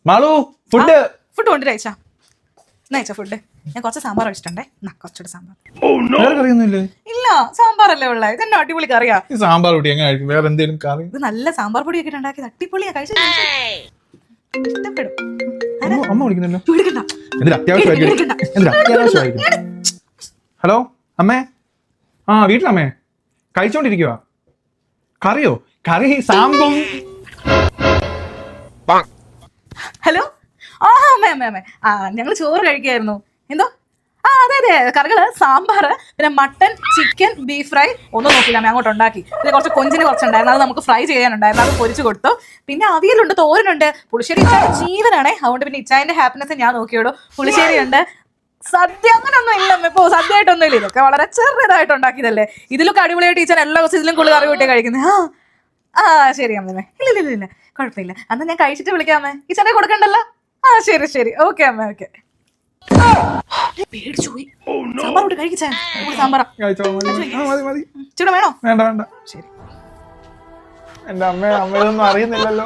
Malu food food കൊണ്ടുവരാ അയച്ചാ അയച്ചാ food. ഞാൻ കുറച്ച് സാമ്പാർ വെച്ചിട്ടുണ്ടേ. കുറച്ചുകൂടെ സാമ്പാർ. വേറെ കറിയൊന്നുമില്ലേ? ഇല്ല, സാമ്പാറല്ലേ ഉള്ളേ. ഇതെന്നെ അടിപൊളി കറിയാ. ഈ സാമ്പാർ പൊടി എങ്ങനെ കഴിക്കും? വേറെ എന്തെങ്കിലും കറി? ഇത് നല്ല സാമ്പാർ പൊടിയൊക്കെ ഉണ്ടാക്കി അടിപൊളിയാ. കഴിച്ചു ഇഷ്ടപ്പെടും. അമ്മ വിളിക്കുന്നല്ലോ. വിളിക്കണ്ട. എന്തിനാ അത്യാവശ്യമായിരിക്കും. ഹലോ അമ്മേ. ആ വീട്ടിലമ്മേ കഴിച്ചോണ്ടിരിക്കുവാ. കറിയോ? കറി സാമ്പും. ഹലോ. ആ അമ്മേ അമ്മേ അമ്മേ ഞങ്ങൾ ചോറ് കഴിക്കായിരുന്നു. എന്തോ? അതെ അതെ, കറികള് സാമ്പാർ, പിന്നെ മട്ടൻ, ചിക്കൻ, ബീഫ് ഫ്രൈ ഒന്നും നോക്കില്ല അമ്മ, അങ്ങോട്ട് ഉണ്ടാക്കി. പിന്നെ കുറച്ച് കൊഞ്ചിന് കുറച്ചുണ്ടായിരുന്നു, അത് നമുക്ക് ഫ്രൈ ചെയ്യാനുണ്ടായിരുന്നു, അത് പൊരിച്ചു കൊടുത്തു. പിന്നെ അവിയലുണ്ട്, തോരനുണ്ട്, പുളിശ്ശേരി. ഇച്ചാന്റെ ജീവനാണേ, അതുകൊണ്ട് പിന്നെ ഇച്ചാന്റെ ഹാപ്പിനെസ് ഞാൻ നോക്കിയോളൂ. പുളിശ്ശേരി ഉണ്ട്, സദ്യ അങ്ങനൊന്നും ഇല്ല അമ്മ. ഇപ്പോൾ സദ്യയായിട്ടൊന്നും ഇല്ല, ഇതൊക്കെ വളരെ ചെറുതായിട്ട് ഉണ്ടാക്കിയതല്ലേ. ഇതിലൊക്കെ അടിപൊളിയായിട്ട് ടീച്ചർ എല്ലാ ദിവസവും ഇതിലും കൂടുതൽ കറി കൂട്ടിയാണ് കഴിക്കുന്നത്. ശരി അമ്മേ. ഇല്ല കുഴപ്പമില്ല. അന്ന് ഞാൻ കഴിച്ചിട്ട് വിളിക്കാമേ. ഇച്ചാനെ കൊടുക്കണ്ടല്ലോ. ശരി ഓക്കെ അമ്മ. ഓക്കെ. പേടിച്ചു പോയി. സാമ്പാർ കൂടി കഴിച്ചാ. സാമ്പാറാ ചൂട് വേണോ? വേണ്ട. ശരി. എന്റെ അമ്മയൊന്നും അറിയുന്നില്ലല്ലോ.